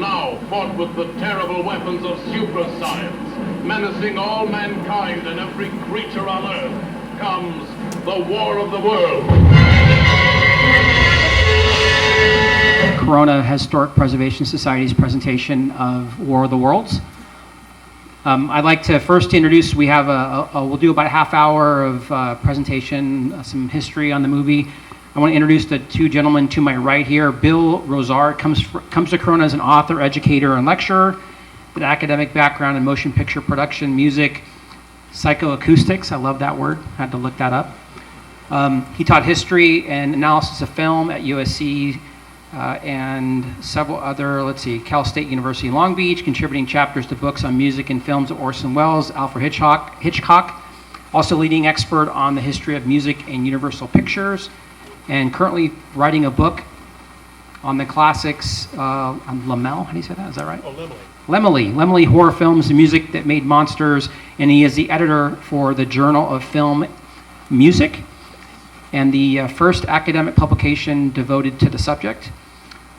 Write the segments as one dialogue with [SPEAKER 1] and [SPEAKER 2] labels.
[SPEAKER 1] now fought with the terrible weapons of superscience, menacing all mankind and every creature on Earth, comes the War of the Worlds.
[SPEAKER 2] Corona Historic Preservation Society's presentation of War of the Worlds. I'd like to first introduce, we'll do about a half hour of presentation, some history on the movie. I want to introduce the two gentlemen to my right here. Bill Rosard comes to Corona as an author, educator, and lecturer with academic background in motion picture production, music, psychoacoustics. I love that word. Had to look that up. He taught history and analysis of film at USC and several other, Cal State University in Long Beach, contributing chapters to books on music and films of Orson Welles, Alfred Hitchcock, also leading expert on the history of music and Universal Pictures, and currently writing a book on the classics, on Lemel, how do you say that? Is that right?
[SPEAKER 3] Oh, Lemley.
[SPEAKER 2] Lemley horror films, the music that made monsters, and he is the editor for the Journal of Film Music, and the first academic publication devoted to the subject.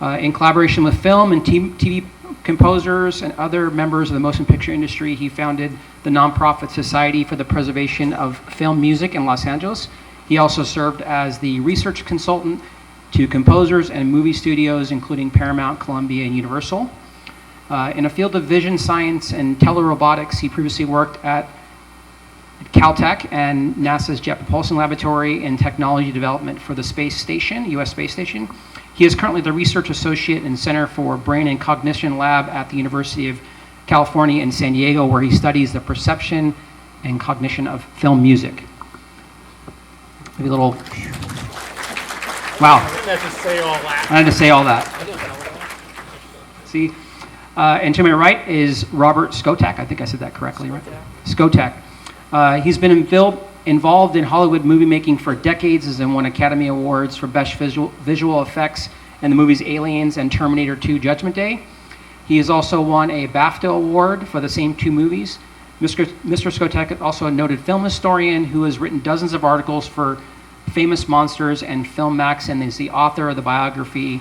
[SPEAKER 2] In collaboration with film and TV composers and other members of the motion picture industry, he founded the nonprofit Society for the Preservation of Film Music in Los Angeles. He also served as the research consultant to composers and movie studios, including Paramount, Columbia, and Universal. In a field of vision science and telerobotics, he previously worked at Caltech and NASA's Jet Propulsion Laboratory in technology development for the space station, U.S. Space Station. He is currently the research associate in Center for Brain and Cognition Lab at the University of California in San Diego, where he studies the perception and cognition of film music. Maybe a little, wow.
[SPEAKER 3] I didn't have to say all that.
[SPEAKER 2] I had to say all that. See, and to my right is Robert Skotak. I think I said that correctly, right? Skotak. He's been involved in Hollywood movie making for decades, has won Academy Awards for Best Visual Effects in the movies Aliens and Terminator 2 Judgment Day. He has also won a BAFTA Award for the same two movies. Mr. Skotak is also a noted film historian who has written dozens of articles for Famous Monsters and Film Max, and is the author of the biography,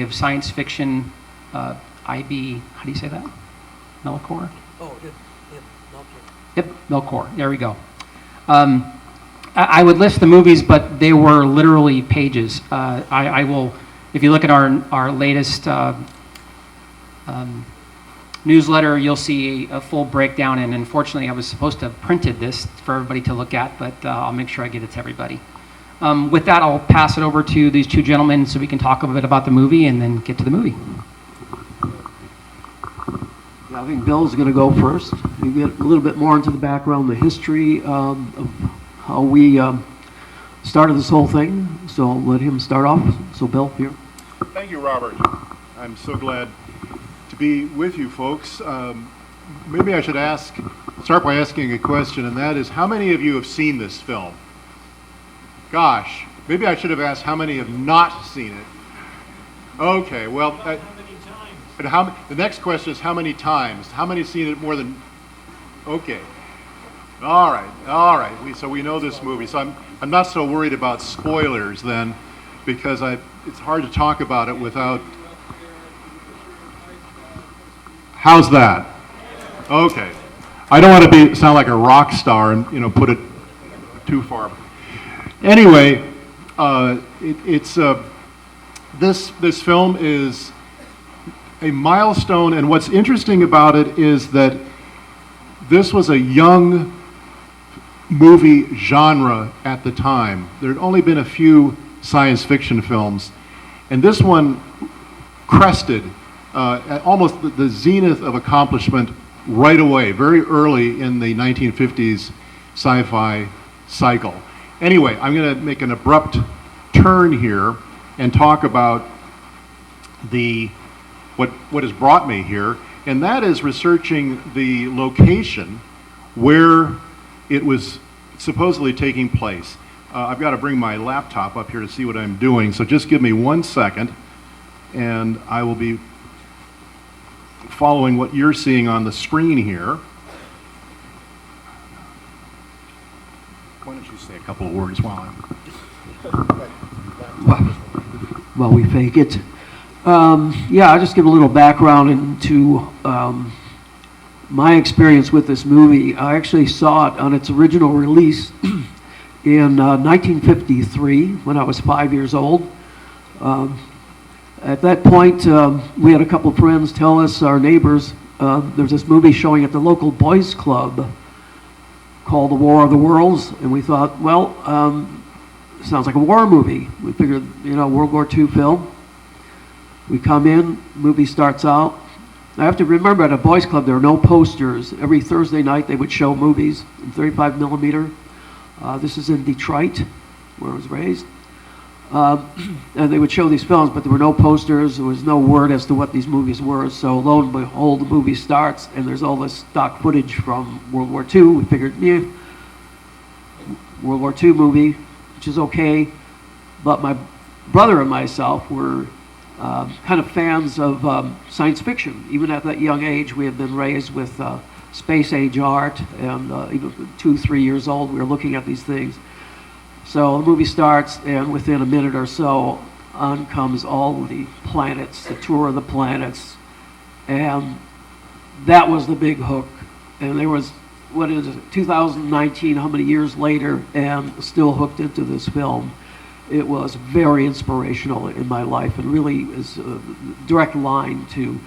[SPEAKER 2] of science fiction, I.B., how do you say that? Melchior?
[SPEAKER 3] Oh, yeah.
[SPEAKER 2] Yep, Melchior. There we go. I would list the movies, but they were literally pages. I will, if you look at our latest newsletter, you'll see a full breakdown. And unfortunately, I was supposed to have printed this for everybody to look at, but I'll make sure I get it to everybody. With that, I'll pass it over to these two gentlemen so we can talk a bit about the movie and then get to the movie.
[SPEAKER 4] I think Bill's going to go first. You get a little bit more into the background, the history of how we started this whole thing. So I'll let him start off. So Bill, here.
[SPEAKER 5] Thank you, Robert. I'm so glad to be with you folks. Maybe I should start by asking a question, and that is, how many of you have seen this film? Gosh, maybe I should have asked how many have not seen it. Okay, well, the next question is how many times? How many have seen it more than? Okay. All right. So we know this movie. So I'm not so worried about spoilers then, because it's hard to talk about it without. How's that? Okay. I don't want to sound like a rock star and put it too far. Anyway, this film is a milestone, and what's interesting about it is that this was a young movie genre at the time. There had only been a few science fiction films, and this one crested at almost the zenith of accomplishment right away, very early in the 1950s sci-fi cycle. Anyway, I'm going to make an abrupt turn here and talk about what has brought me here, and that is researching the location where it was supposedly taking place. I've got to bring my laptop up here to see what I'm doing, so just give me 1 second, and I will be following what you're seeing on the screen here. Why don't you say a couple of words while
[SPEAKER 4] While we fake it. Yeah, I'll just give a little background into my experience with this movie. I actually saw it on its original release in 1953 when I was 5 years old. At that point, we had a couple of friends tell us, our neighbors, there's this movie showing at the local boys club called The War of the Worlds, and we thought, well, sounds like a war movie. We figured, World War II film. We come in, movie starts out. I have to remember at a boys club there are no posters. Every Thursday night they would show movies in 35 millimeter. This is in Detroit, where I was raised. And they would show these films, but there were no posters. There was no word as to what these movies were. So lo and behold, the movie starts, and there's all this stock footage from World War II. We figured, World War II movie, which is okay. But my brother and myself were kind of fans of science fiction. Even at that young age, we had been raised with space age art, and even 2, 3 years old, we were looking at these things. So the movie starts, and within a minute or so, on comes all the planets, the tour of the planets, and that was the big hook. And there was, 2019, how many years later, and still hooked into this film. It was very inspirational in my life, and really is a direct line to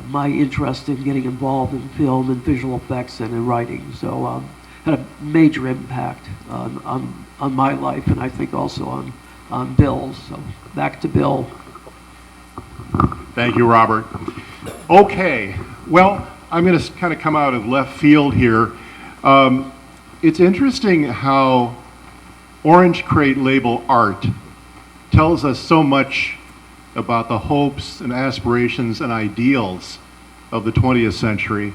[SPEAKER 4] my interest in getting involved in film and visual effects and in writing. So had a major impact on my life, and I think also on Bill's. So back to Bill.
[SPEAKER 5] Thank you, Robert. Okay, well, I'm going to kind of come out of left field here. It's interesting how Orange Crate label art tells us so much about the hopes and aspirations and ideals of the 20th century.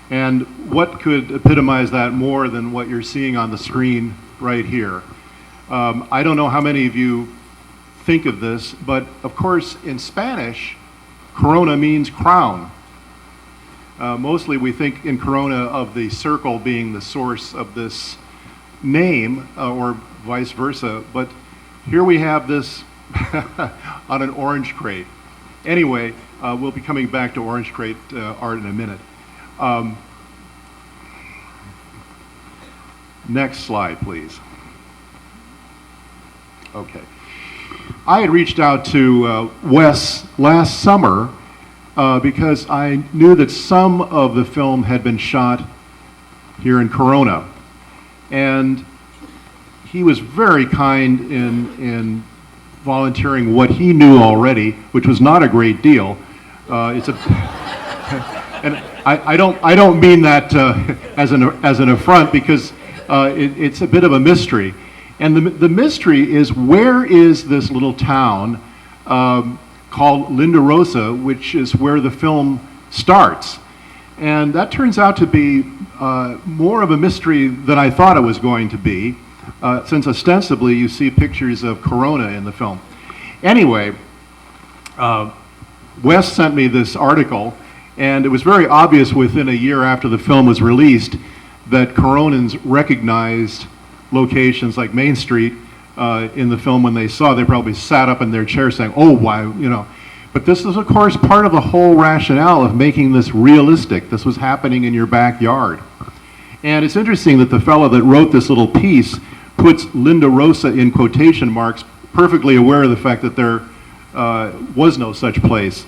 [SPEAKER 5] And what could epitomize that more than what you're seeing on the screen right here? I don't know how many of you think of this, but of course in Spanish, corona means crown. Mostly we think in corona of the circle being the source of this name, or vice versa, but here we have this on an Orange Crate. Anyway, we'll be coming back to Orange Crate art in a minute. Next slide, please. Okay. I had reached out to Wes last summer because I knew that some of the film had been shot here in Corona. And he was very kind in volunteering what he knew already, which was not a great deal. And I don't mean that as an affront, because it's a bit of a mystery. And the mystery is, where is this little town called Linda Rosa, which is where the film starts? And that turns out to be more of a mystery than I thought it was going to be, since ostensibly you see pictures of Corona in the film. Anyway, Wes sent me this article, and it was very obvious within a year after the film was released that Coronans recognized locations like Main Street in the film. When they saw, they probably sat up in their chairs saying, oh, why, But this is, of course, part of the whole rationale of making this realistic. This was happening in your backyard. And it's interesting that the fellow that wrote this little piece puts Linda Rosa in quotation marks, perfectly aware of the fact that there was no such place.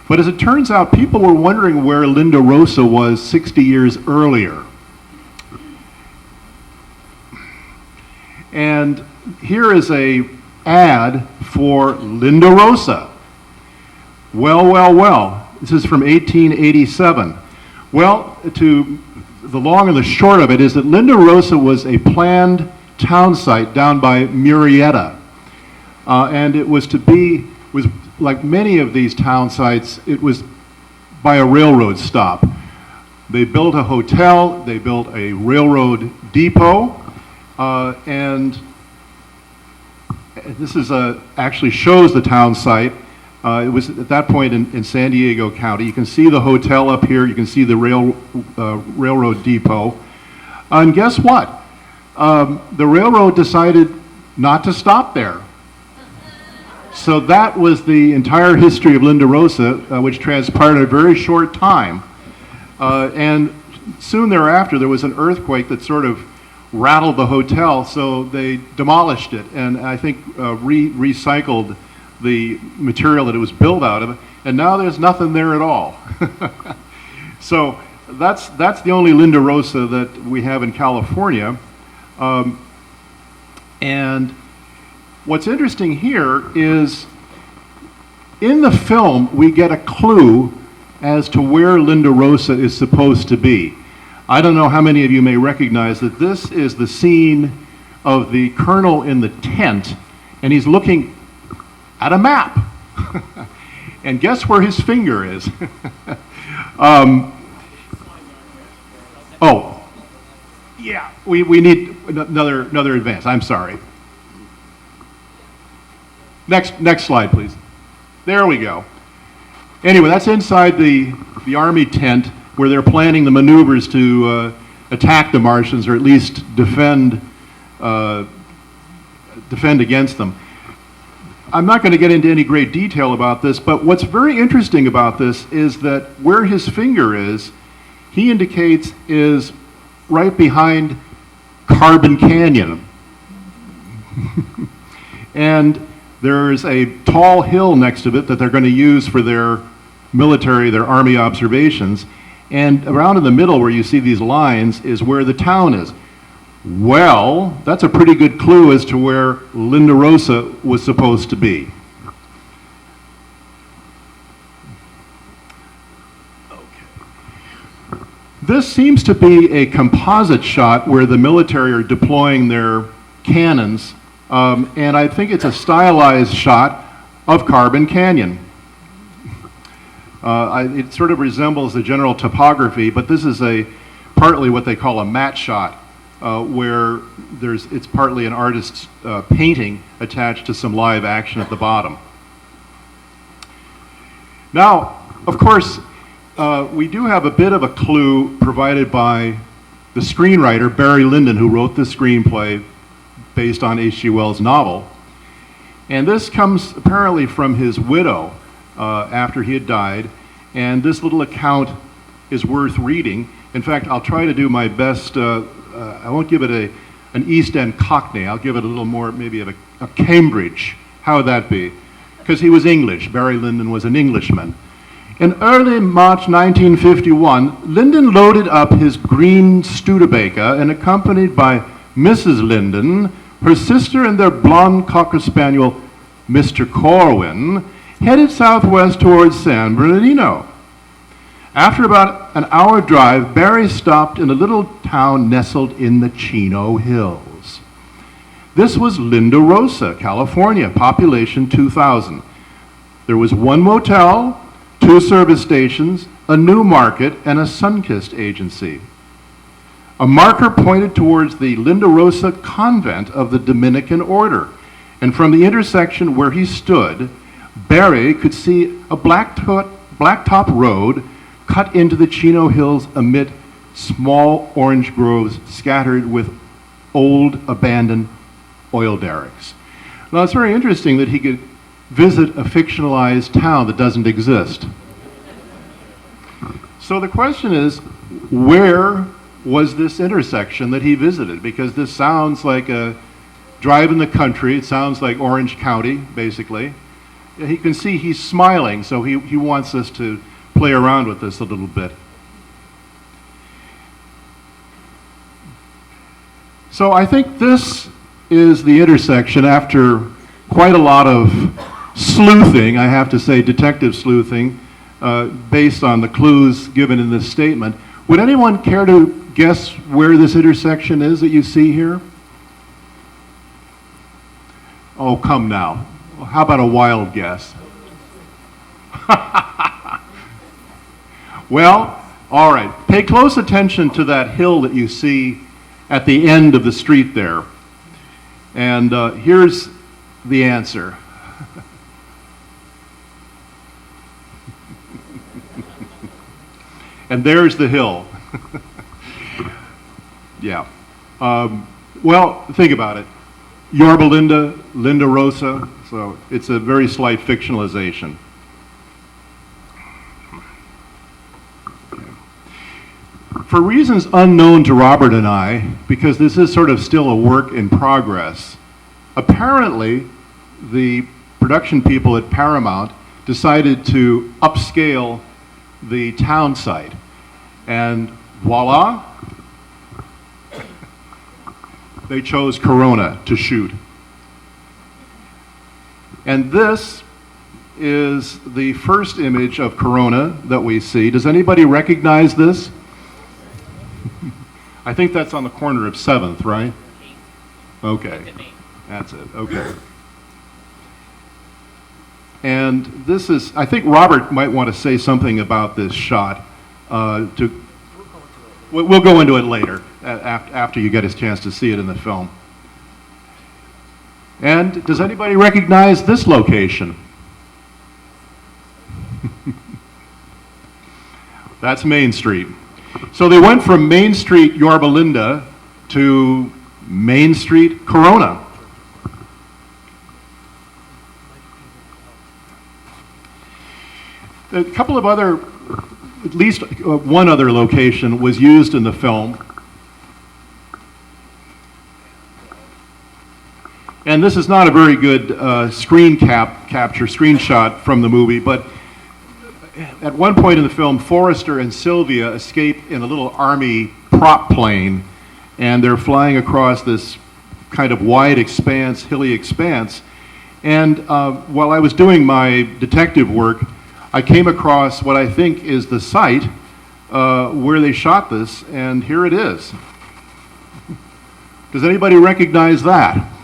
[SPEAKER 5] But as it turns out, people were wondering where Linda Rosa was 60 years earlier. And here is a ad for Linda Rosa. Well. This is from 1887. Well, the long and the short of it is that Linda Rosa was a planned town site down by Murrieta. And it was like many of these town sites, it was by a railroad stop. They built a hotel, they built a railroad depot, and this is actually shows the town site. It was at that point in San Diego County. You can see the hotel up here, you can see the railroad depot. And guess what? The railroad decided not to stop there. So that was the entire history of Linda Rosa, which transpired in a very short time. And soon thereafter, there was an earthquake that sort of rattled the hotel, so they demolished it and I think recycled the material that it was built out of. And now there's nothing there at all. So that's the only Linda Rosa that we have in California. And what's interesting here is in the film we get a clue as to where Linda Rosa is supposed to be. I don't know how many of you may recognize that this is the scene of the colonel in the tent, and he's looking at a map. And guess where his finger is? Oh, yeah, we need another advance. I'm sorry. Next slide, please. There we go. Anyway, that's inside the army tent where they're planning the maneuvers to attack the Martians, or at least defend against them. I'm not going to get into any great detail about this, but what's very interesting about this is that where his finger is, he indicates is right behind Carbon Canyon. And there's a tall hill next to it that they're going to use for their military, their army observations. And around in the middle where you see these lines is where the town is. Well, that's a pretty good clue as to where Linda Rosa was supposed to be. Okay. This seems to be a composite shot where the military are deploying their cannons, and I think it's a stylized shot of Carbon Canyon. It sort of resembles the general topography, but this is partly what they call a matte shot, where it's partly an artist's painting attached to some live action at the bottom. Now, of course, we do have a bit of a clue provided by the screenwriter, Barry Lyndon, who wrote the screenplay based on H.G. Wells' novel. And this comes apparently from his widow after he had died. And this little account is worth reading. In fact, I'll try to do my best. I won't give it an East End Cockney. I'll give it a little more maybe of a Cambridge. How would that be? Because he was English. Barry Lyndon was an Englishman. In early March 1951, Lyndon loaded up his green Studebaker and accompanied by Mrs. Lyndon, her sister and their blonde Cocker Spaniel, Mr. Corwin, headed southwest towards San Bernardino. After about an hour drive, Barry stopped in a little town nestled in the Chino Hills. This was Linda Rosa, California, population 2,000. There was one motel, 2 service stations, a new market, and a sun-kissed agency. A marker pointed towards the Linda Rosa convent of the Dominican order, and from the intersection where he stood, Barry could see a blacktop road cut into the Chino Hills amid small orange groves scattered with old abandoned oil derricks. Now it's very interesting that he could visit a fictionalized town that doesn't exist. So the question is, where was this intersection that he visited? Because this sounds like a drive in the country. It sounds like Orange County, basically. You can see he's smiling, so he wants us to play around with this a little bit. So I think this is the intersection after quite a lot of sleuthing, I have to say, detective sleuthing, based on the clues given in this statement. Would anyone care to guess where this intersection is that you see here? Oh, come now. How about a wild guess? Well, all right. Pay close attention to that hill that you see at the end of the street there. And here's the answer. And there's the hill. Yeah. Well, think about it. Yorba Linda, Linda Rosa, So it's a very slight fictionalization. For reasons unknown to Robert and I, because this is sort of still a work in progress, apparently the production people at Paramount decided to upscale the town site. And voila, they chose Corona to shoot. And this is the first image of Corona that we see. Does anybody recognize this? I think that's on the corner of 7th, right? Okay. That's it, okay. And this is, I think Robert might want to say something about this shot. We'll go into it later, after you get a chance to see it in the film. And does anybody recognize this location? That's Main Street. So they went from Main Street, Yorba Linda, to Main Street, Corona. A couple of other, at least one other location was used in the film. And this is not a very good screenshot from the movie, but at one point in the film, Forrester and Sylvia escape in a little army prop plane, and they're flying across this kind of wide expanse, hilly expanse. And while I was doing my detective work, I came across what I think is the site where they shot this, and here it is. Does anybody recognize that?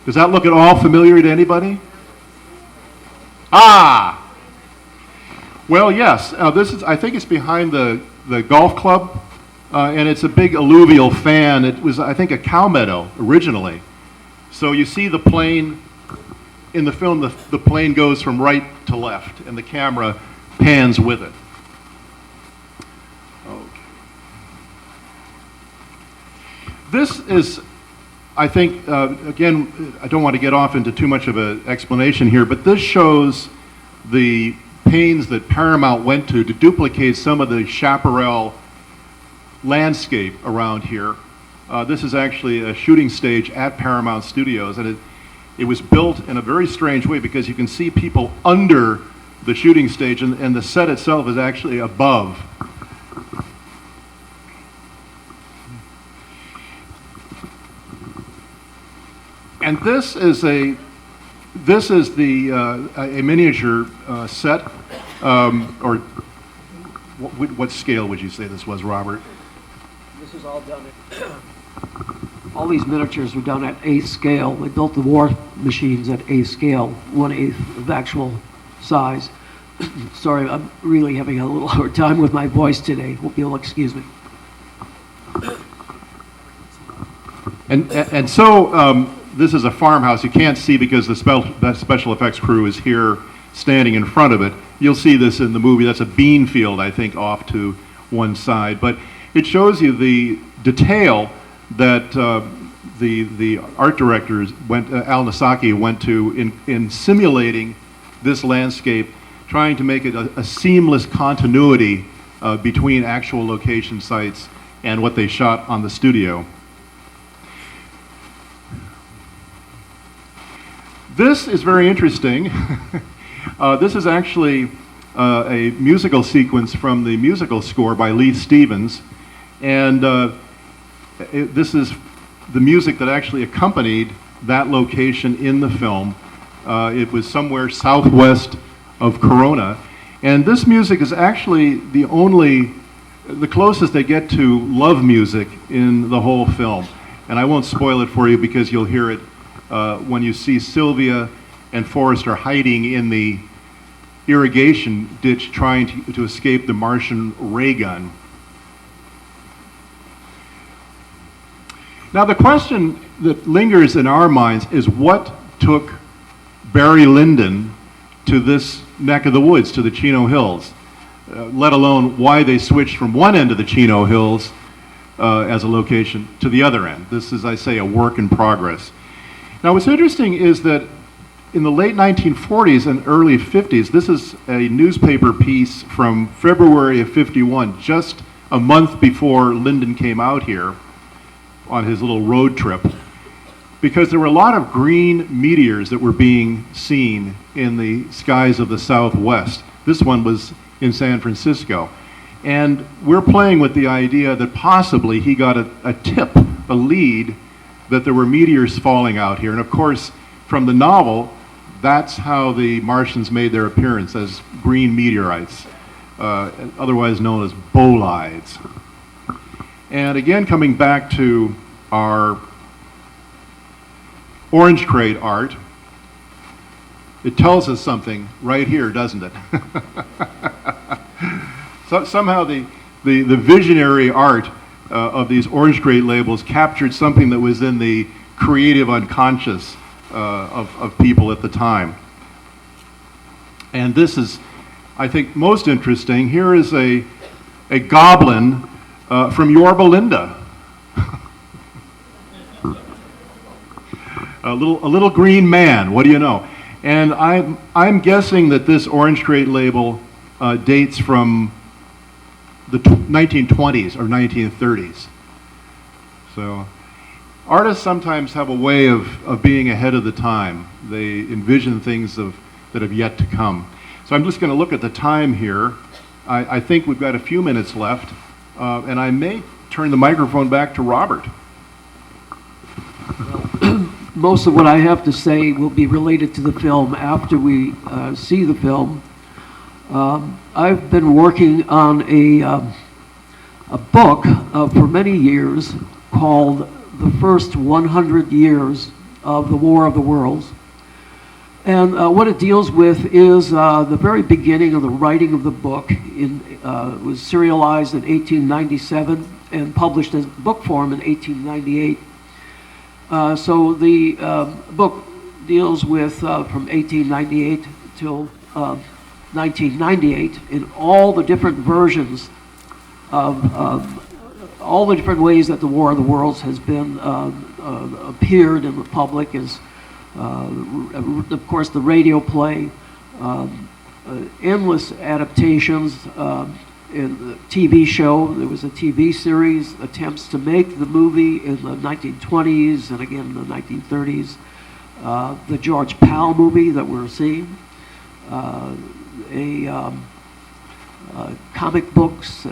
[SPEAKER 5] Does that look at all familiar to anybody? Ah! Well, yes. This is, I think it's behind the golf club, and it's a big alluvial fan. It was, I think, a cow meadow originally. So you see the plane, in the film, the plane goes from right to left, and the camera pans with it. Okay. This is, I think, again, I don't want to get off into too much of an explanation here, but this shows the pains that Paramount went to duplicate some of the chaparral landscape around here. This is actually a shooting stage at Paramount Studios, and it was built in a very strange way because you can see people under the shooting stage, and the set itself is actually above. And this is a miniature set, or what scale would you say this was, Robert?
[SPEAKER 4] This is all done at, all these miniatures were done at 8th scale. They built the war machines at 8th scale, 1/8 of actual size. Sorry, I'm really having a little hard time with my voice today. Hope you'll excuse me.
[SPEAKER 5] And so this is a farmhouse. You can't see because the special effects crew is here standing in front of it. You'll see this in the movie. That's a bean field, I think, off to one side. But it shows you the detail that the art directors Al Nasaki went to in simulating this landscape, trying to make it a seamless continuity between actual location sites and what they shot on the studio. This is very interesting. This is actually a musical sequence from the musical score by Lee Stevens, and this is the music that actually accompanied that location in the film. It was somewhere southwest of Corona, and this music is actually the closest they get to love music in the whole film. And I won't spoil it for you because you'll hear it when you see Sylvia and Forrester hiding in the irrigation ditch trying to escape the Martian ray gun. Now the question that lingers in our minds is what took Barry Lyndon to this neck of the woods, to the Chino Hills, let alone why they switched from one end of the Chino Hills as a location to the other end. This is, I say, a work in progress. Now, what's interesting is that in the late 1940s and early 50s, this is a newspaper piece from February of 51, just a month before Lyndon came out here on his little road trip, because there were a lot of green meteors that were being seen in the skies of the Southwest. This one was in San Francisco. And we're playing with the idea that possibly he got a tip, a lead, that there were meteors falling out here. And of course, from the novel, that's how the Martians made their appearance, as green meteorites, otherwise known as bolides. And again, coming back to our orange crate art, it tells us something right here, doesn't it? So somehow the visionary art of these orange crate labels captured something that was in the creative unconscious of people at the time. And this is, I think, most interesting. Here is a goblin from Yorba Linda. A little green man, what do you know? And I'm guessing that this orange crate label dates from the 1920s or 1930s. So artists sometimes have a way of being ahead of the time. They envision things that have yet to come. So I'm just going to look at the time here. I think we've got a few minutes left, and I may turn the microphone back to Robert.
[SPEAKER 4] Most of what I have to say will be related to the film after we see the film. I've been working on a book for many years called The First 100 Years of the War of the Worlds. And what it deals with is the very beginning of the writing of the book. It was serialized in 1897 and published in book form in 1898. So the book deals with from 1898 till 1998 in all the different versions of all the different ways that the War of the Worlds has been appeared in the public, is of course the radio play, endless adaptations, in the TV show. There was a TV series, attempts to make the movie in the 1920s and again in the 1930s. The George Pal movie that we're seeing, comic books,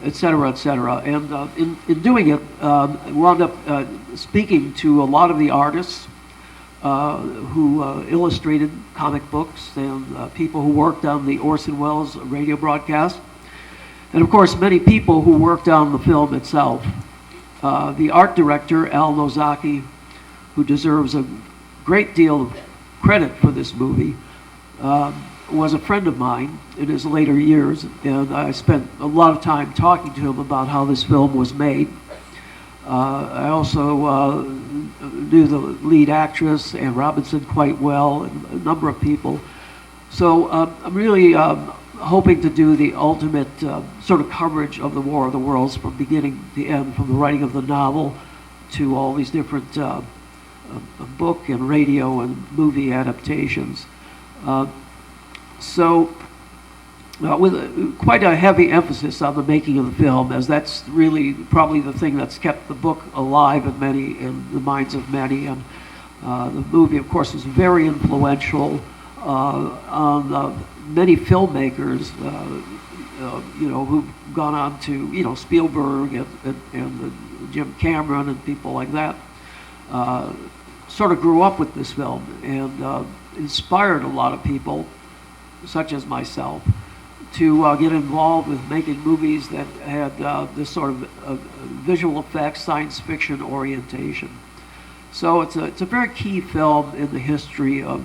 [SPEAKER 4] et cetera, et cetera. And in doing it, wound up speaking to a lot of the artists who illustrated comic books and people who worked on the Orson Welles radio broadcast. And of course, many people who worked on the film itself. The art director, Al Nozaki, who deserves a great deal of credit for this movie, was a friend of mine in his later years, and I spent a lot of time talking to him about how this film was made. I also knew the lead actress, Ann Robinson, quite well, and a number of people. So I'm really hoping to do the ultimate sort of coverage of the War of the Worlds from beginning to end, from the writing of the novel to all these different book and radio and movie adaptations. So with quite a heavy emphasis on the making of the film, as that's really probably the thing that's kept the book alive in the minds of many. And the movie, of course, was very influential on many filmmakers, who've gone on to, Spielberg and Jim Cameron and people like that. Sort of grew up with this film and inspired a lot of people, such as myself, to get involved with making movies that had this sort of visual effects, science fiction orientation. So it's a very key film in the history of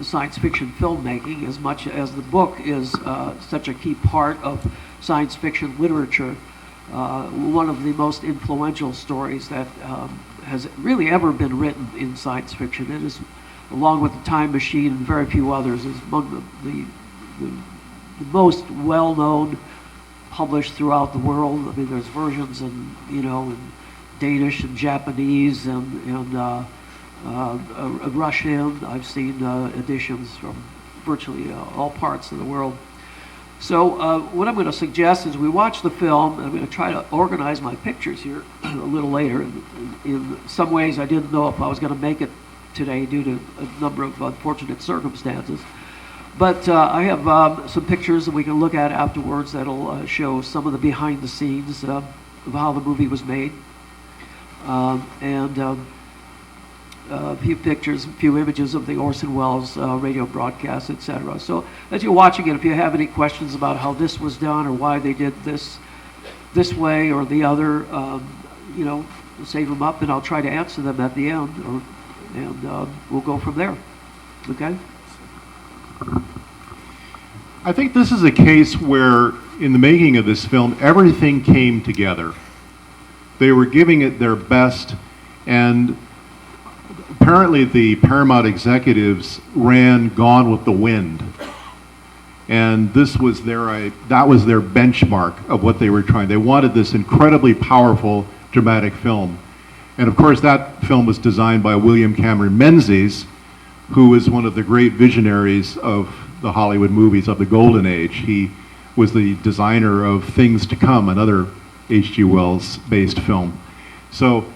[SPEAKER 4] science fiction filmmaking, as much as the book is such a key part of science fiction literature. One of the most influential stories that has really ever been written in science fiction. It is, along with The Time Machine and very few others, is among the most well-known, published throughout the world. I mean, there's versions in Danish and Japanese and Russian. I've seen editions from virtually all parts of the world. So what I'm going to suggest is we watch the film. I'm going to try to organize my pictures here a little later. In some ways, I didn't know if I was going to make it today due to a number of unfortunate circumstances. But I have some pictures that we can look at afterwards that'll show some of the behind the scenes of how the movie was made. And a few pictures, a few images of the Orson Welles radio broadcast, etc. So as you're watching it, if you have any questions about how this was done or why they did this way or the other, save them up and I'll try to answer them at the end, and we'll go from there. Okay?
[SPEAKER 5] I think this is a case where, in the making of this film, everything came together. They were giving it their best, and apparently the Paramount executives ran Gone with the Wind, and that was their benchmark of what they were trying. They wanted this incredibly powerful, dramatic film. And of course, that film was designed by William Cameron Menzies, who is one of the great visionaries of the Hollywood movies of the Golden Age. He was the designer of Things to Come, another H.G. Wells-based film. So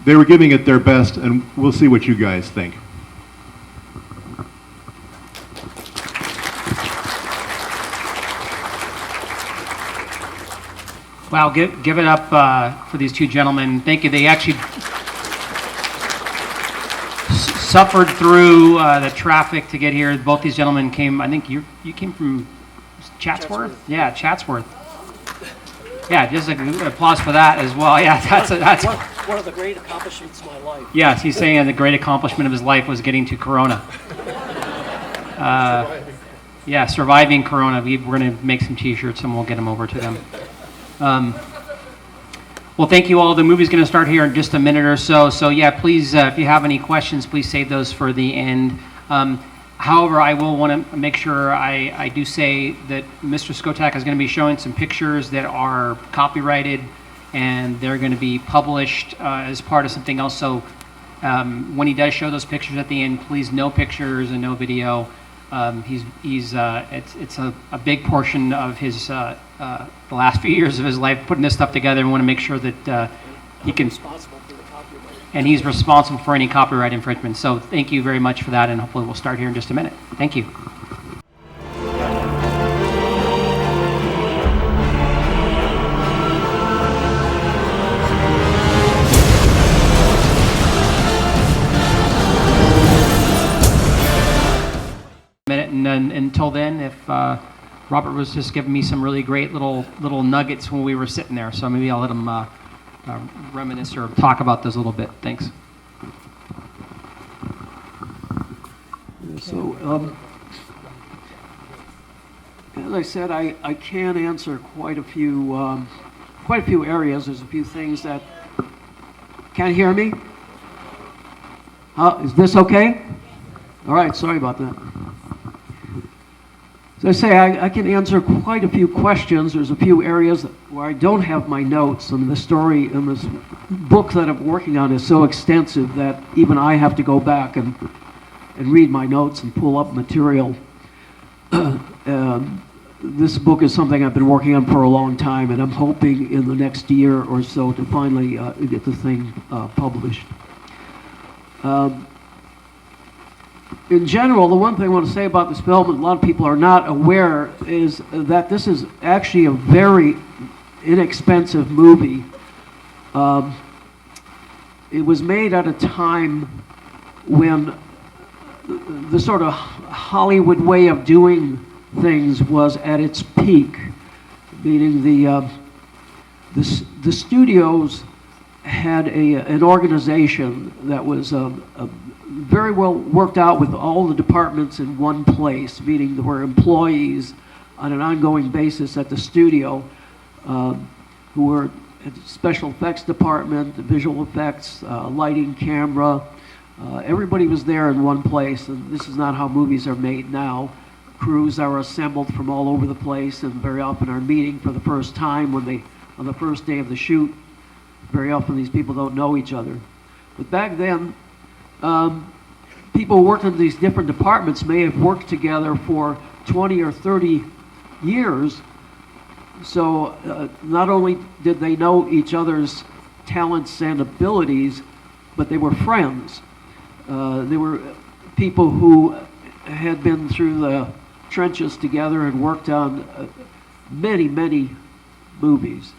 [SPEAKER 5] they were giving it their best, and we'll see what you guys think.
[SPEAKER 2] Wow, give it up for these two gentlemen. Thank you. They actually suffered through the traffic to get here. Both these gentlemen came, I think you came from Chatsworth? Yeah, Chatsworth. Yeah, just an applause for that as well. Yeah, that's
[SPEAKER 4] one of the great accomplishments of my life.
[SPEAKER 2] Yes, he's saying the great accomplishment of his life was getting to Corona. Yeah, surviving Corona. We're going to make some T-shirts and we'll get them over to them. Well, thank you all. The movie's going to start here in just a minute or so. So yeah, please, if you have any questions, please save those for the end. However, I will want to make sure I do say that Mr. Skotak is going to be showing some pictures that are copyrighted, and they're going to be published as part of something else. So when he does show those pictures at the end, please no pictures and no video. It's a big portion of his the last few years of his life putting this stuff together, and want to make sure that he can. And he's responsible for any copyright infringement. So thank you very much for that, and hopefully we'll start here in just a minute. Thank you. And until then, if Robert was just giving me some really great little nuggets when we were sitting there, so maybe I'll let him reminisce or talk about those a little bit. Thanks.
[SPEAKER 4] So, as I said, I can answer quite a few areas. There's a few things that can't hear me. Is this okay? All right. Sorry about that. As I say, I can answer quite a few questions. There's a few areas where I don't have my notes, and the story in this book that I'm working on is so extensive that even I have to go back and read my notes and pull up material. This book is something I've been working on for a long time, and I'm hoping in the next year or so to finally get the thing published. In general, the one thing I want to say about this film, and a lot of people are not aware, is that this is actually a very inexpensive movie. It was made at a time when the sort of Hollywood way of doing things was at its peak, meaning the studios had an organization that was very well worked out with all the departments in one place, meaning there were employees on an ongoing basis at the studio who were at the special effects department, the visual effects, lighting, camera. Everybody was there in one place, and this is not how movies are made now. crews are assembled from all over the place and very often are meeting for the first time on the first day of the shoot. Very often these people don't know each other. But back then, people who worked in these different departments may have worked together for 20 or 30 years. So not only did they know each other's talents and abilities, but they were friends. They were people who had been through the trenches together and worked on many, many movies.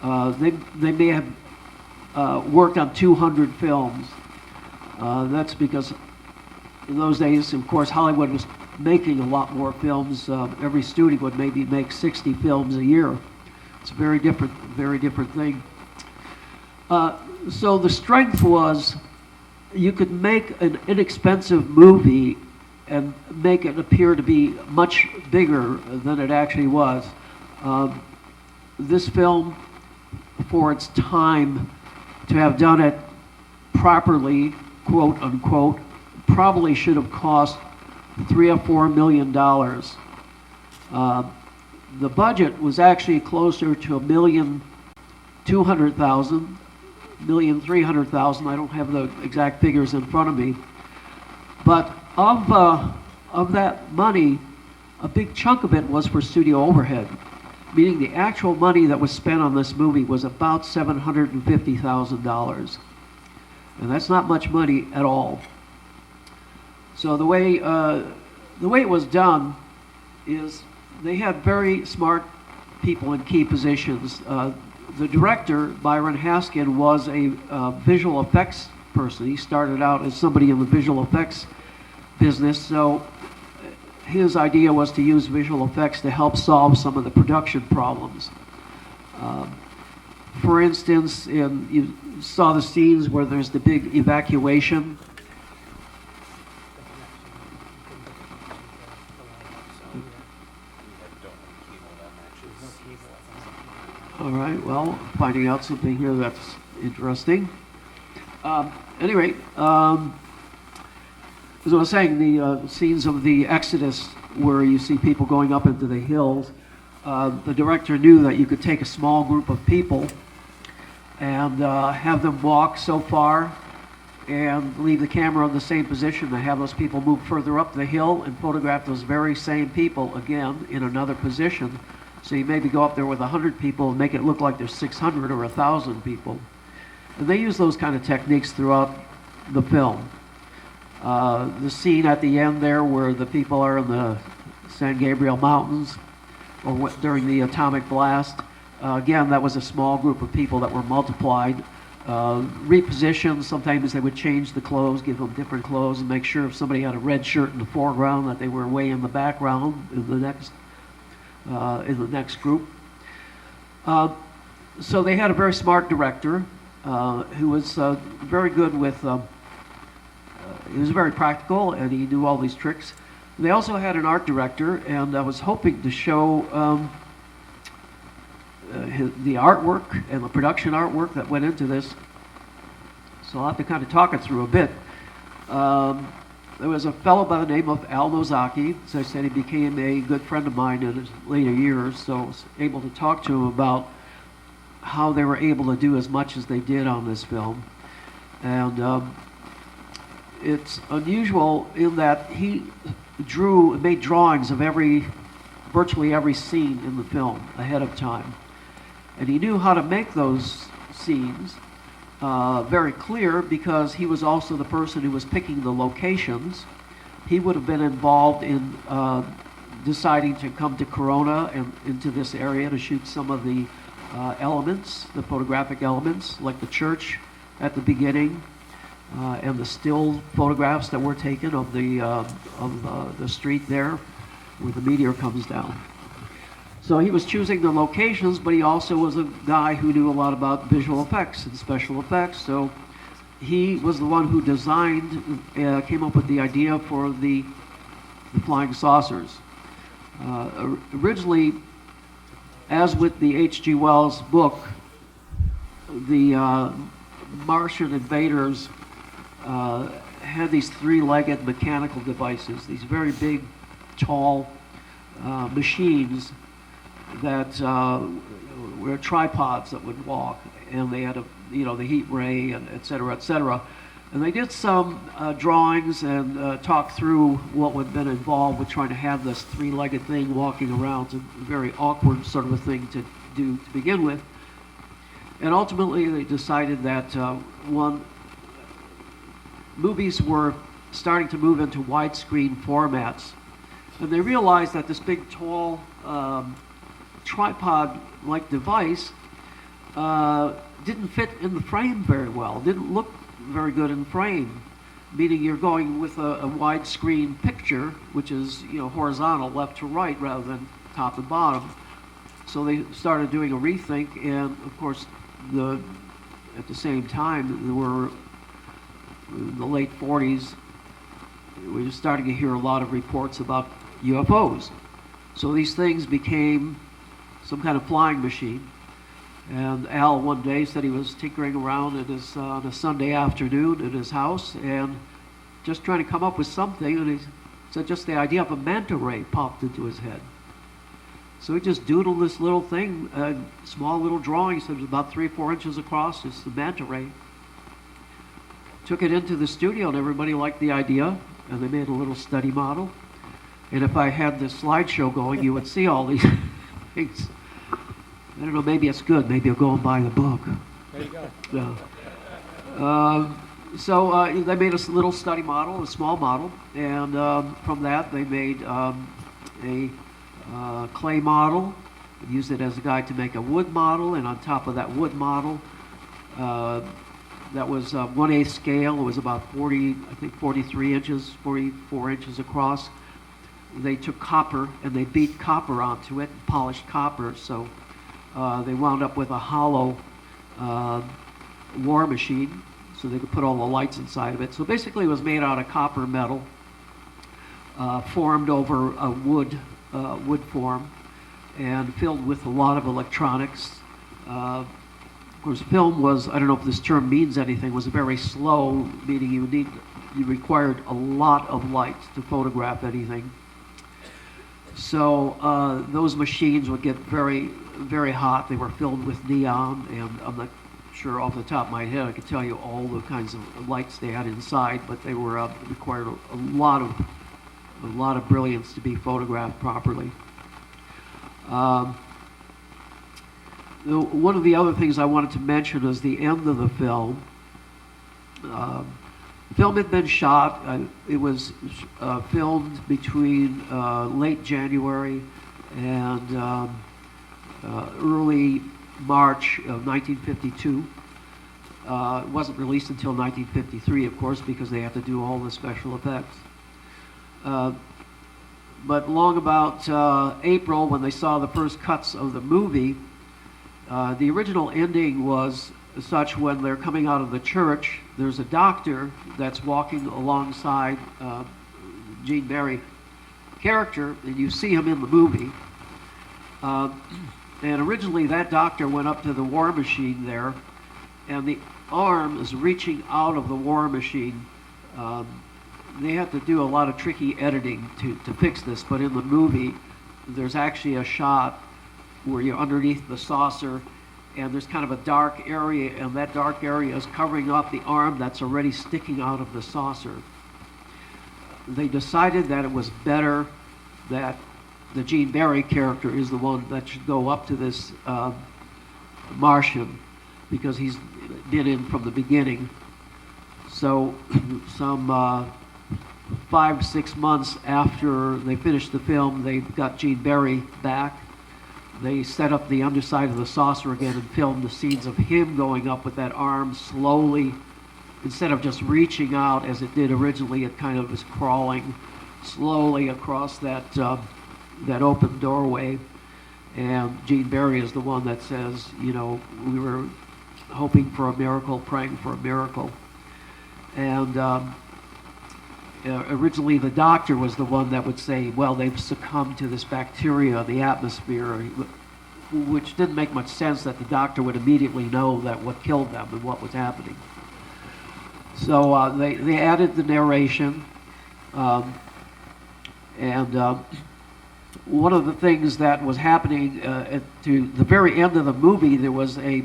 [SPEAKER 4] They may have worked on 200 films. That's because in those days, of course, Hollywood was making a lot more films. Every studio would maybe make 60 films a year. It's a very different thing. So the strength was you could make an inexpensive movie and make it appear to be much bigger than it actually was. This film, for its time, to have done it properly, quote unquote, probably should have cost $3 or $4 million. The budget was actually closer to $1,200,000, $1,300,000. I don't have the exact figures in front of me, but of that money, a big chunk of it was for studio overhead, meaning the actual money that was spent on this movie was about $750,000, and that's not much money at all. So the way it was done is they had very smart people in key positions. The director, Byron Haskin, was a visual effects person. He started out as somebody in the visual effects business, so his idea was to use visual effects to help solve some of the production problems. For instance, you saw the scenes where there's the big evacuation. All right, well, finding out something here that's interesting. Anyway, as I was saying, the scenes of the Exodus where you see people going up into the hills, the director knew that you could take a small group of people and have them walk so far and leave the camera in the same position and have those people move further up the hill and photograph those very same people again in another position. So you maybe go up there with 100 people and make it look like there's 600 or 1,000 people. And they use those kind of techniques throughout the film. The scene at the end there where the people are in the San Gabriel Mountains or during the atomic blast, again, that was a small group of people that were multiplied, repositioned. Sometimes they would change the clothes, give them different clothes, and make sure if somebody had a red shirt in the foreground that they were way in the background in the next group. So they had a very smart director who was very good with, he was very practical and he knew all these tricks. They also had an art director, and I was hoping to show the artwork and the production artwork that went into this. So I'll have to kind of talk it through a bit. There was a fellow by the name of Al Nozaki. As I said, he became a good friend of mine in his later years, so I was able to talk to him about how they were able to do as much as they did on this film. And it's unusual in that he made drawings of virtually every scene in the film ahead of time. And he knew how to make those scenes very clear because he was also the person who was picking the locations. He would have been involved in deciding to come to Corona and into this area to shoot some of the elements, the photographic elements, like the church at the beginning, and the still photographs that were taken of the street there where the meteor comes down. So he was choosing the locations, but he also was a guy who knew a lot about visual effects and special effects. So he was the one who designed, came up with the idea for the flying saucers. Originally, as with the H.G. Wells book, the Martian invaders had these three-legged mechanical devices, these very big, tall machines that were tripods that would walk, and they had the heat ray and et cetera, et cetera. And they did some drawings and talked through what would have been involved with trying to have this three-legged thing walking around. It's a very awkward sort of a thing to do to begin with. And ultimately they decided that movies were starting to move into widescreen formats. And they realized that this big, tall, tripod-like device didn't fit in the frame very well, didn't look very good in frame, meaning you're going with a widescreen picture, which is horizontal, left to right, rather than top and bottom. So they started doing a rethink, and of course, at the same time, there were in the late 40s, we were starting to hear a lot of reports about UFOs. So these things became some kind of flying machine. And Al one day said he was tinkering around on a Sunday afternoon in his house and just trying to come up with something, and he said just the idea of a manta ray popped into his head. So he just doodled this little thing, a small little drawing, so it was about 3 or 4 inches across, just the manta ray. Took it into the studio, and everybody liked the idea, and they made a little study model. And if I had this slideshow going, you would see all these things. I don't know, maybe it's good. Maybe I'll go and buy the book.
[SPEAKER 3] There you go.
[SPEAKER 4] So they made a little study model, a small model, and from that they made a clay model, used it as a guide to make a wood model, and on top of that wood model, that was 1/8 scale. It was about 43 inches, 44 inches across. They took copper and they beat copper onto it, polished copper, so they wound up with a hollow war machine, so they could put all the lights inside of it. So basically it was made out of copper metal, formed over a wood form, and filled with a lot of electronics. Of course, film was, I don't know if this term means anything, was very slow, meaning you required a lot of light to photograph anything. So those machines would get very, very hot. They were filled with neon, and I'm not sure off the top of my head I could tell you all the kinds of lights they had inside, but they were required a lot of brilliance to be photographed properly. One of the other things I wanted to mention is the end of the film. The film had been shot. It was filmed between late January and early March of 1952. It wasn't released until 1953, of course, because they had to do all the special effects. But long about April, when they saw the first cuts of the movie, the original ending was such: when they're coming out of the church, there's a doctor that's walking alongside Gene Barry character, and you see him in the movie. And originally that doctor went up to the war machine there, and the arm is reaching out of the war machine. They had to do a lot of tricky editing to fix this, but in the movie there's actually a shot where you're underneath the saucer, and there's kind of a dark area, and that dark area is covering up the arm that's already sticking out of the saucer. They decided that it was better that the Gene Barry character is the one that should go up to this Martian, because he's been in from the beginning. So some 5-6 months after they finished the film, they got Gene Barry back. They set up the underside of the saucer again and filmed the scenes of him going up with that arm slowly. Instead of just reaching out as it did originally, it kind of was crawling slowly across that open doorway. And Gene Barry is the one that says, we were hoping for a miracle, praying for a miracle. And originally the doctor was the one that would say, well, they've succumbed to this bacteria in the atmosphere, which didn't make much sense that the doctor would immediately know that what killed them and what was happening. So they added the narration, and one of the things that was happening to the very end of the movie, there was a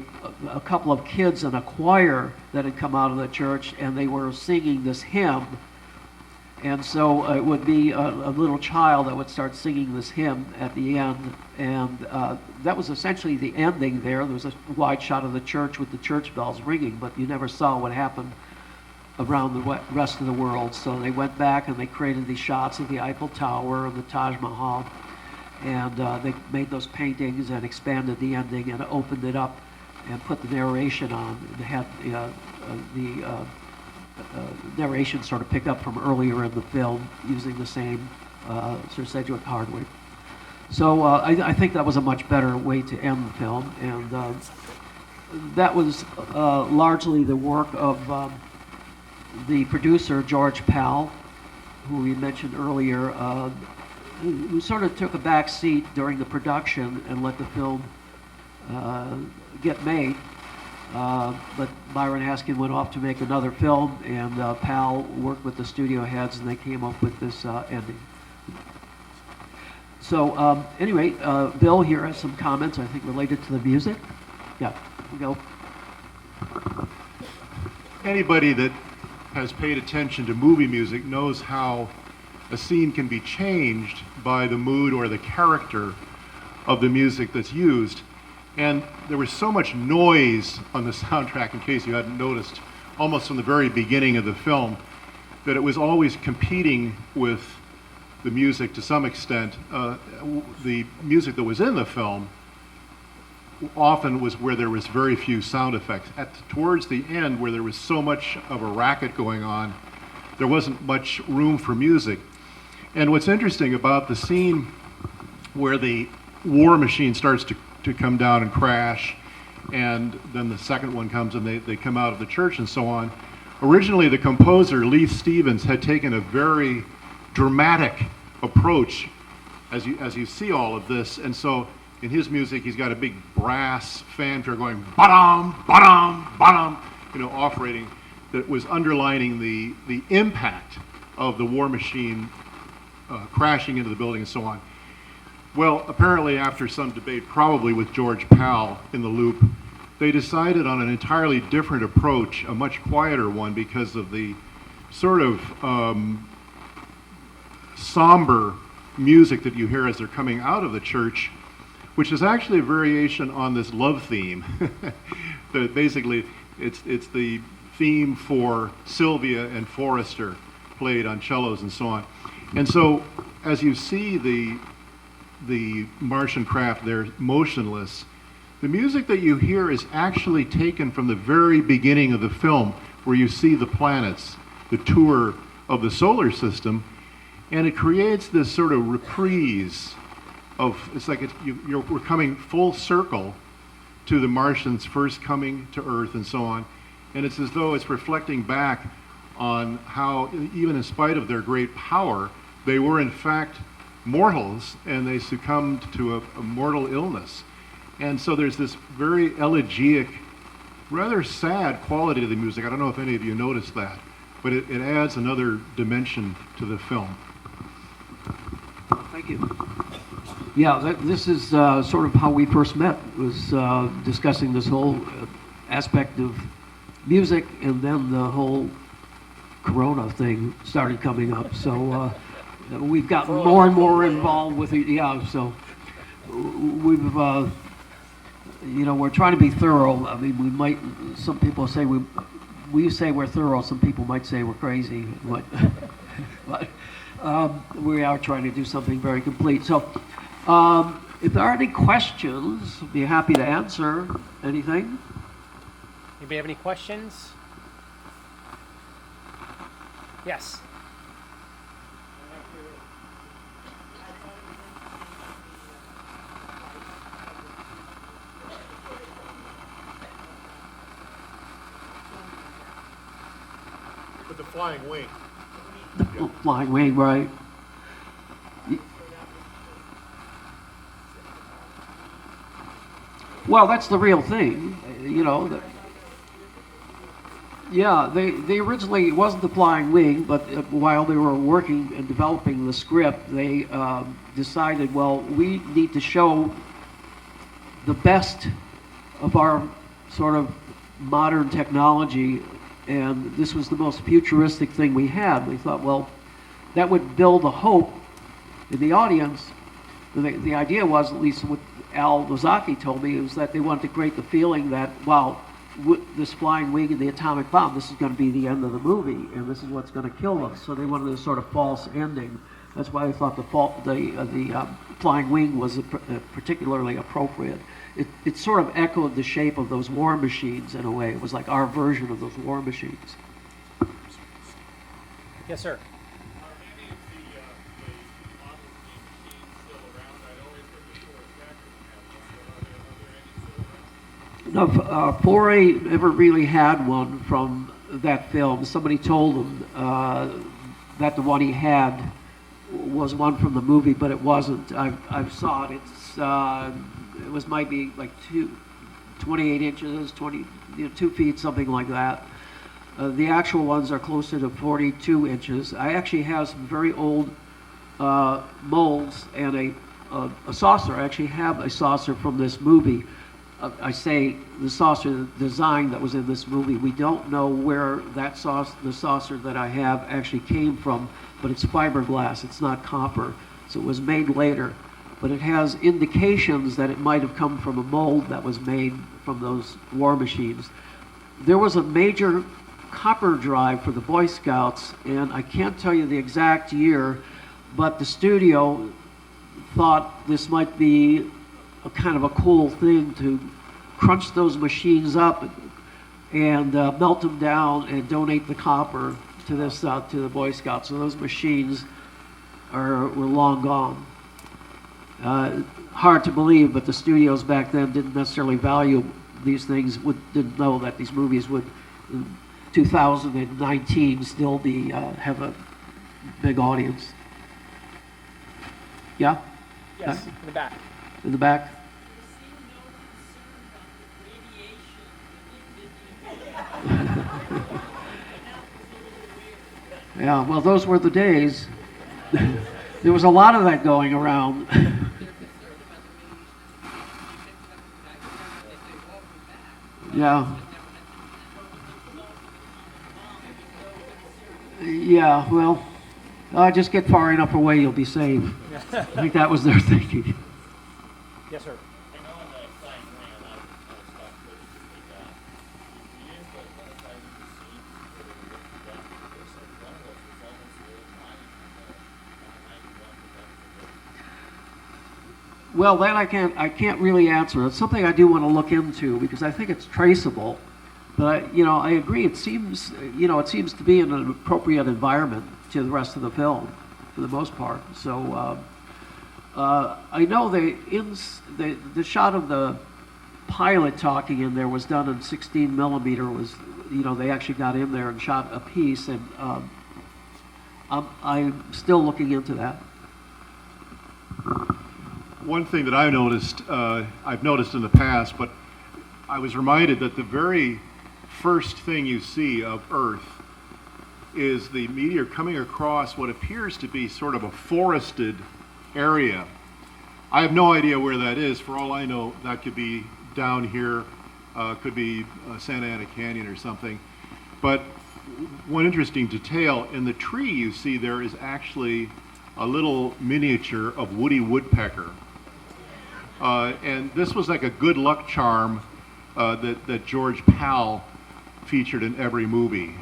[SPEAKER 4] couple of kids in a choir that had come out of the church, and they were singing this hymn. And so it would be a little child that would start singing this hymn at the end, and that was essentially the ending there. There was a wide shot of the church with the church bells ringing, but you never saw what happened around the rest of the world. So they went back and they created these shots of the Eiffel Tower and the Taj Mahal, and they made those paintings and expanded the ending and opened it up and put the narration on. They had the narration sort of pick up from earlier in the film using the same Sir Sedgwick Hardwick. So I think that was a much better way to end the film, and that was largely the work of the producer, George Pal, who we mentioned earlier, who sort of took a back seat during the production and let the film get made. But Byron Haskin went off to make another film, and Pal worked with the studio heads, and they came up with this ending. So anyway, Bill here has some comments, I think, related to the music. Yeah, go.
[SPEAKER 5] Anybody that has paid attention to movie music knows how a scene can be changed by the mood or the character of the music that's used. And there was so much noise on the soundtrack, in case you hadn't noticed, almost from the very beginning of the film, that it was always competing with the music to some extent. The music that was in the film often was where there was very few sound effects. Towards the end, where there was so much of a racket going on, there wasn't much room for music. And what's interesting about the scene where the war machine starts to come down and crash, and then the second one comes and they come out of the church and so on. Originally, the composer, Leith Stevens, had taken a very dramatic approach as you see all of this, and so in his music, he's got a big brass fanfare going ba-dum, ba-dum, ba-dum, operating, that was underlining the impact of the war machine crashing into the building and so on. Well, apparently after some debate, probably with George Pal in the loop, they decided on an entirely different approach, a much quieter one, because of the sort of somber music that you hear as they're coming out of the church, which is actually a variation on this love theme. That basically, it's the theme for Sylvia and Forrester, played on cellos and so on. And so, as you see the Martian craft there motionless, the music that you hear is actually taken from the very beginning of the film, where you see the planets, the tour of the solar system, and it creates this sort of reprise of, it's like we're coming full circle to the Martians first coming to Earth and so on, and it's as though it's reflecting back on how, even in spite of their great power, they were in fact mortals, and they succumbed to a mortal illness. And so there's this very elegiac, rather sad quality to the music. I don't know if any of you noticed that, but it adds another dimension to the film.
[SPEAKER 4] Thank you. Yeah, this is sort of how we first met, was discussing this whole aspect of music, and then the whole Corona thing started coming up. So we've gotten more and more involved with it. Yeah, so we've, we're trying to be thorough. I mean, we might, some people say we say we're thorough, some people might say we're crazy, but we are trying to do something very complete. So if there are any questions, I'd be happy to answer anything.
[SPEAKER 3] Anybody have any questions? Yes.
[SPEAKER 5] With the flying wing.
[SPEAKER 4] The flying wing, right? Well, that's the real thing, Yeah, they originally, it wasn't the Flying Wing, but while they were working and developing the script, they decided, well, we need to show the best of our sort of modern technology, and this was the most futuristic thing we had. We thought, well, that would build a hope in the audience. The idea was, at least what Al Lozaki told me, was that they wanted to create the feeling that, wow, this flying wing and the atomic bomb, this is going to be the end of the movie, and this is what's going to kill them. So they wanted a sort of false ending. That's why I thought the flying wing was particularly appropriate. It sort of echoed the shape of those war machines in a way. It was like our version of those war machines.
[SPEAKER 3] Yes, sir.
[SPEAKER 4] No, Foray never really had one from that film. Somebody told him that the one he had was one from the movie, but it wasn't. I saw it. It was might be like 28 inches, 2 feet, something like that. The actual ones are closer to 42 inches. I actually have some very old molds and a saucer. I actually have a saucer from this movie. I say the saucer design that was in this movie. We don't know where the saucer that I have actually came from, but it's fiberglass. It's not copper, so it was made later. But it has indications that it might have come from a mold that was made from those war machines. There was a major copper drive for the Boy Scouts, and I can't tell you the exact year, but the studio thought this might be a kind of a cool thing to crunch those machines up and melt them down and donate the copper to to the Boy Scouts. So those machines were long gone. Hard to believe, but the studios back then didn't necessarily value these things. Didn't know that these movies would, in 2019, still be have a big audience. Yeah.
[SPEAKER 3] Yes, in the back.
[SPEAKER 4] In the back. Yeah, well, those were the days. There was a lot of that going around. Yeah. Yeah, well, just get far enough away, you'll be safe. I think that was their thinking.
[SPEAKER 3] Yes, sir.
[SPEAKER 4] Well, that I can't really answer. It's something I do want to look into because I think it's traceable. But I agree. It seems to be in an appropriate environment to the rest of the film, for the most part. So I know the shot of the pilot talking in there was done in 16 millimeter. They actually got in there and shot a piece, and I'm still looking into that.
[SPEAKER 5] One thing that I've noticed in the past, but I was reminded that the very first thing you see of Earth is the meteor coming across what appears to be sort of a forested area. I have no idea where that is. For all I know, that could be down here, could be Santa Ana Canyon or something. But one interesting detail, in the tree you see there is actually a little miniature of Woody Woodpecker. And this was like a good luck charm that George Powell featured in every movie.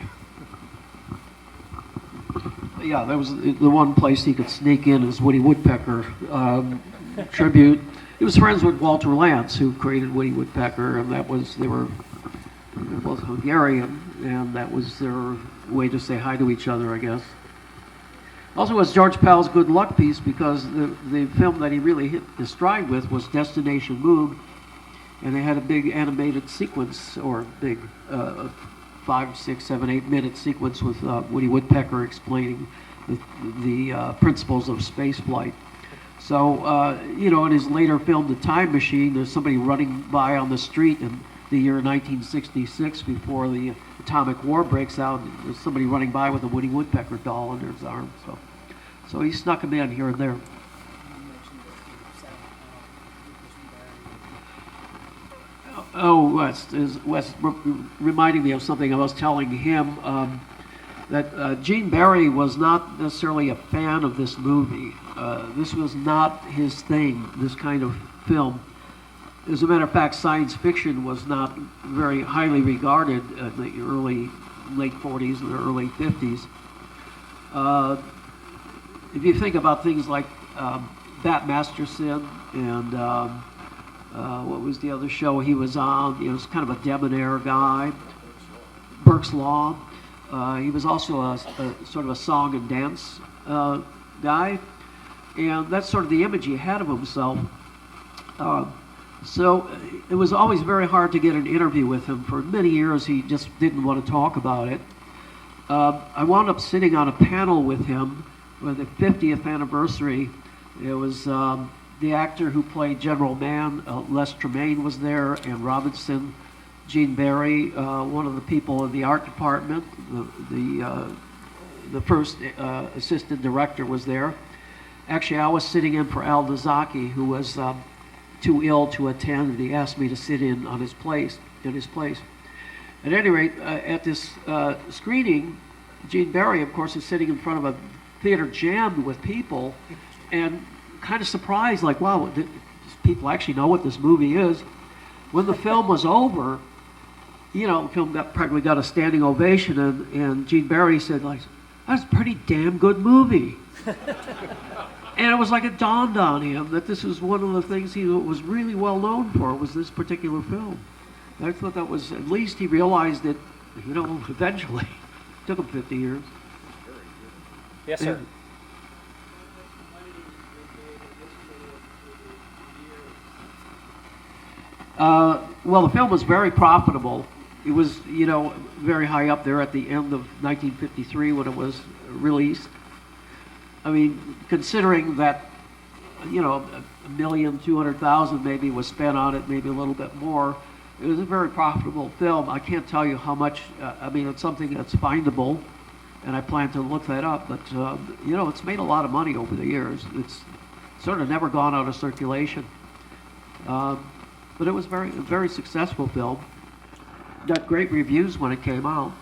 [SPEAKER 4] Yeah, that was the one place he could sneak in as Woody Woodpecker tribute. He was friends with Walter Lantz, who created Woody Woodpecker, and they were both Hungarian, and that was their way to say hi to each other, I guess. Also, it was George Powell's good luck piece because the film that he really hit his stride with was Destination Moon, and they had a big animated sequence, or big 5, 6, 7, 8 minute sequence with Woody Woodpecker explaining the principles of space flight. So, in his later film, The Time Machine, there's somebody running by on the street and the year 1966, before the atomic war breaks out. There's somebody running by with a Woody Woodpecker doll under his arm. So he snuck him in here and there. Oh, Wes reminding me of something I was telling him, that Gene Barry was not necessarily a fan of this movie. This was not his thing, this kind of film. As a matter of fact, science fiction was not very highly regarded in the late 40s and the early 50s. If you think about things like Bat Masterson and what was the other show he was on? He was kind of a debonair guy. Burke's Law. He was also a sort of a song and dance guy, and that's sort of the image he had of himself. So it was always very hard to get an interview with him. For many years, he just didn't want to talk about it. I wound up sitting on a panel with him for the 50th anniversary. It was the actor who played General Mann, Les Tremayne, was there, and Robinson, Gene Barry, one of the people in the art department, the first assistant director was there. Actually, I was sitting in for Al Dazaki, who was too ill to attend, and he asked me to sit in his place. At any rate, at this screening, Gene Barry, of course, is sitting in front of a theater jammed with people, and kind of surprised, like, wow, these people actually know what this movie is. When the film was over, the film practically got a standing ovation, and Gene Barry said, like, that's a pretty damn good movie. And it was like it dawned on him that this was one of the things he was really well known for, was this particular film. And I thought that was, at least he realized it, eventually. It took him 50 years.
[SPEAKER 3] Yes, sir.
[SPEAKER 4] Well, the film was very profitable. It was, very high up there at the end of 1953 when it was released. I mean, considering that, $1,200,000 maybe was spent on it, maybe a little bit more, it was a very profitable film. I can't tell you how much. It's something that's findable, and I plan to look that up. But it's made a lot of money over the years. It's sort of never gone out of circulation. But it was a very successful film. Got great reviews when it came out.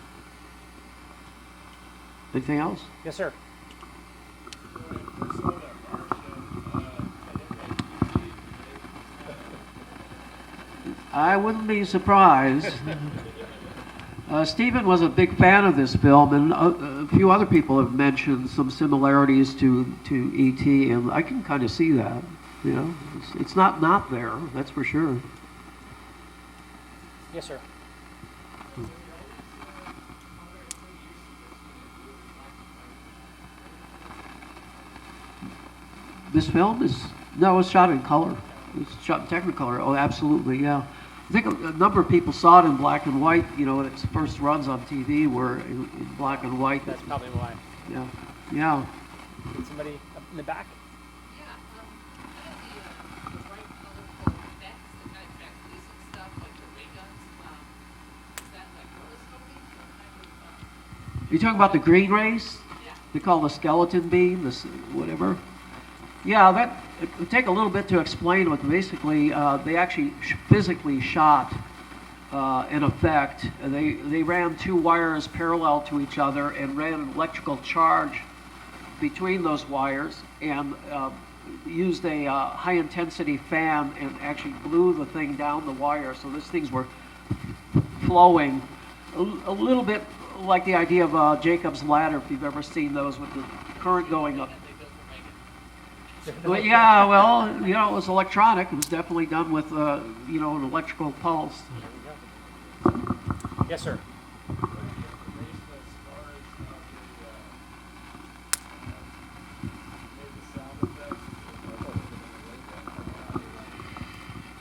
[SPEAKER 4] Anything else?
[SPEAKER 3] Yes, sir.
[SPEAKER 4] I wouldn't be surprised. Stephen was a big fan of this film, and a few other people have mentioned some similarities to E.T., and I can kind of see that. It's not there, that's for sure.
[SPEAKER 3] Yes, sir.
[SPEAKER 4] This film it was shot in color. It's shot in Technicolor. Oh, absolutely, yeah. I think a number of people saw it in black and white. Its first runs on TV were in black and white.
[SPEAKER 3] That's probably why.
[SPEAKER 4] Yeah.
[SPEAKER 3] Did somebody up in the back?
[SPEAKER 4] You talking about the green rays? They call the skeleton beam, this whatever. Yeah, that it would take a little bit to explain, but basically they actually physically shot an effect. They ran two wires parallel to each other and ran an electrical charge between those wires, and used a high intensity fan and actually blew the thing down the wire. So these things were flowing a little bit like the idea of Jacob's ladder, if you've ever seen those with the current going up. But yeah, well, it was electronic. It was definitely done with, an electrical pulse.
[SPEAKER 3] Yes, sir.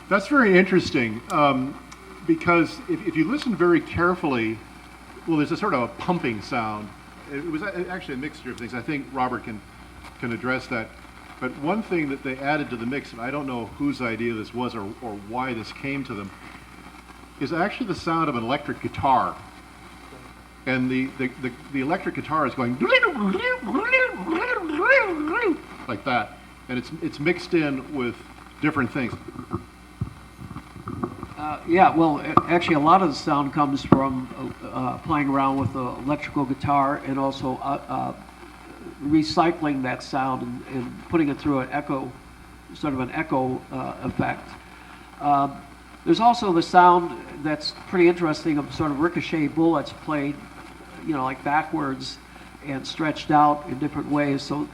[SPEAKER 5] That's very interesting, because if you listen very carefully, well, there's a sort of a pumping sound. It was actually a mixture of things. I think Robert can address that. But one thing that they added to the mix, and I don't know whose idea this was or why this came to them, is actually the sound of an electric guitar. And the electric guitar is going like that. And it's mixed in with different things.
[SPEAKER 4] Yeah, well, actually, a lot of the sound comes from playing around with the electrical guitar and also recycling that sound and putting it through an echo, sort of an echo effect. There's also the sound that's pretty interesting of sort of ricochet bullets played, like backwards and stretched out in different ways. So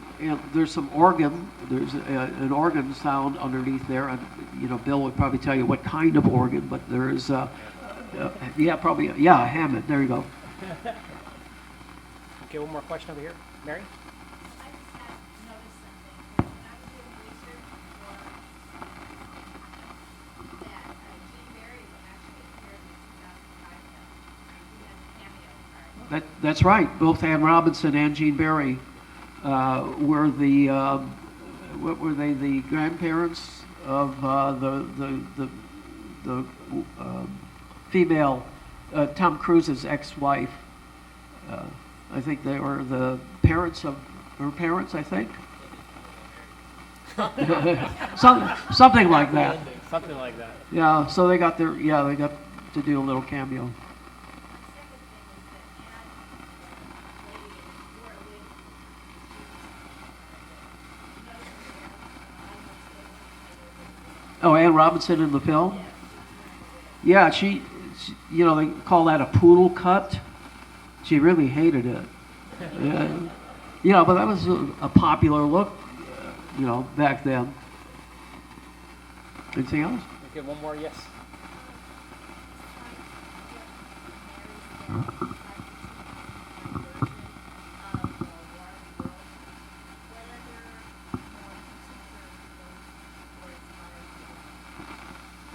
[SPEAKER 4] there's some organ, there's an organ sound underneath there, and Bill would probably tell you what kind of organ, but there is, a Hammond. There you go.
[SPEAKER 3] Okay, one more question over here. Mary?
[SPEAKER 6] I just have noticed something. When I was doing research for that, Gene Barry actually appeared in the 2005 film. He has a cameo part.
[SPEAKER 4] That's right. Both Ann Robinson and Gene Barry were the what were they? The grandparents of the female Tom Cruise's ex-wife. I think they were the parents of her parents. I think. Something like that.
[SPEAKER 3] Something like that.
[SPEAKER 4] Yeah. So they got to do a little cameo. Oh, Ann Robinson in the film? Yeah, she they call that a poodle cut. She really hated it. But that was a popular look, back then. Anything else?
[SPEAKER 3] Okay, one more, yes.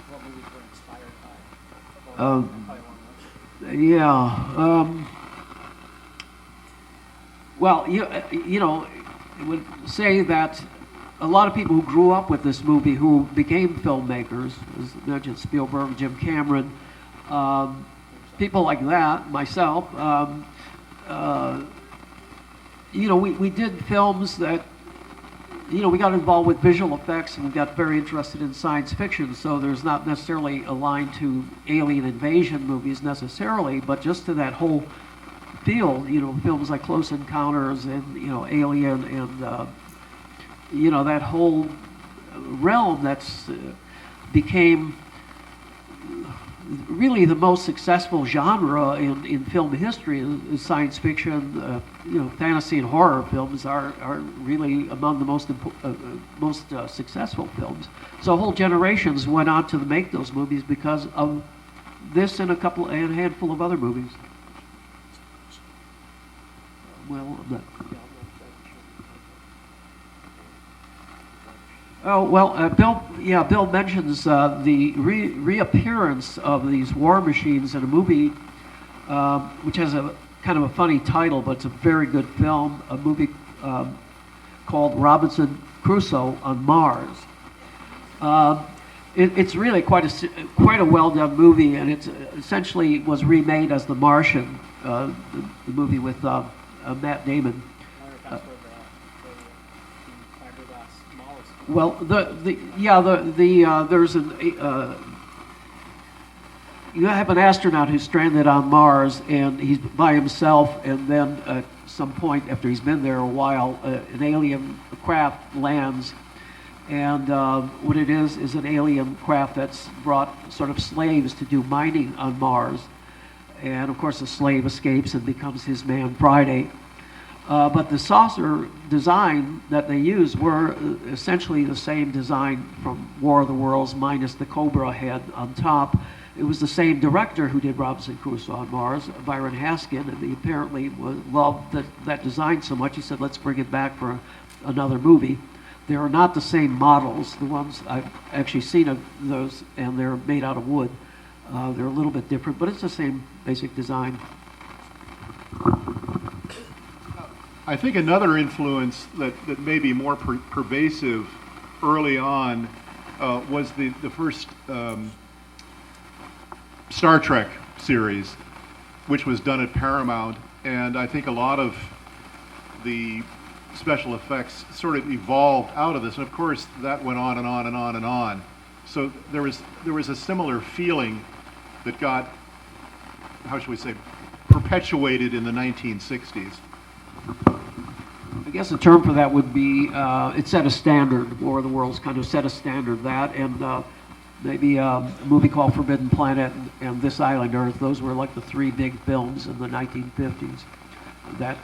[SPEAKER 3] What movies were inspired by?
[SPEAKER 4] Well, I would say that a lot of people who grew up with this movie who became filmmakers, as mentioned, Spielberg, Jim Cameron, people like that, myself, we did films that, we got involved with visual effects and we got very interested in science fiction, so there's not necessarily a line to alien invasion movies necessarily, but just to that whole field, films like Close Encounters and, Alien and, that whole realm that's became really the most successful genre in film history is science fiction. Fantasy and horror films are really among the most successful films. So whole generations went on to make those movies because of this and a handful of other movies. Well, Bill mentions the reappearance of these war machines in a movie, which has a kind of a funny title, but it's a very good film. A movie called Robinson Crusoe on Mars. It's really quite a well-done movie, and it essentially was remade as The Martian, the movie with Matt Damon. Well, there's you have an astronaut who's stranded on Mars, and he's by himself, and then at some point after he's been there a while, an alien craft lands, and what it is an alien craft that's brought sort of slaves to do mining on Mars, and of course the slave escapes and becomes his man Friday. But the saucer design that they used were essentially the same design from War of the Worlds minus the Cobra head on top. It was the same director who did Robinson Crusoe on Mars, Byron Haskin, and he apparently loved that design so much he said, let's bring it back for another movie. They are not the same models. The ones I've actually seen of those, and they're made out of wood. They're a little bit different, but it's the same basic design.
[SPEAKER 5] I think another influence that may be more pervasive early on was the first Star Trek series, which was done at Paramount, and I think a lot of the special effects sort of evolved out of this, and of course that went on and on and on and on. So there was a similar feeling that got, how should we say, perpetuated in the 1960s.
[SPEAKER 4] I guess the term for that would be, it set a standard. War of the Worlds kind of set a standard. That and maybe a movie called Forbidden Planet and This Island Earth. Those were like the three big films in the 1950s that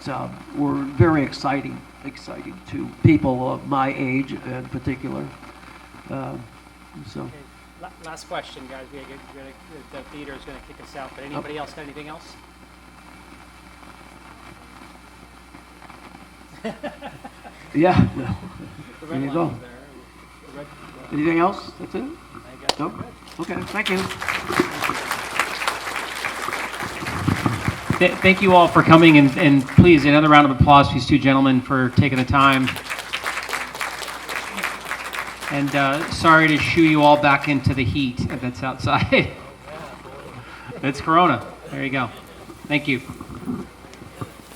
[SPEAKER 4] were very exciting to people of my age in particular. So.
[SPEAKER 3] Okay, last question, guys. The theater is going to kick us out, but anybody else got anything else?
[SPEAKER 4] Yeah. No.
[SPEAKER 3] The
[SPEAKER 4] There
[SPEAKER 3] red
[SPEAKER 4] you
[SPEAKER 3] line
[SPEAKER 4] go.
[SPEAKER 3] is there. The red,
[SPEAKER 4] Anything else? That's it?
[SPEAKER 3] I guess
[SPEAKER 4] No?
[SPEAKER 3] we're good.
[SPEAKER 4] Okay, thank you.
[SPEAKER 2] Thank you all for coming, and please, another round of applause for these two gentlemen for taking the time. And sorry to shoo you all back into the heat that's outside. It's Corona. There you go. Thank you.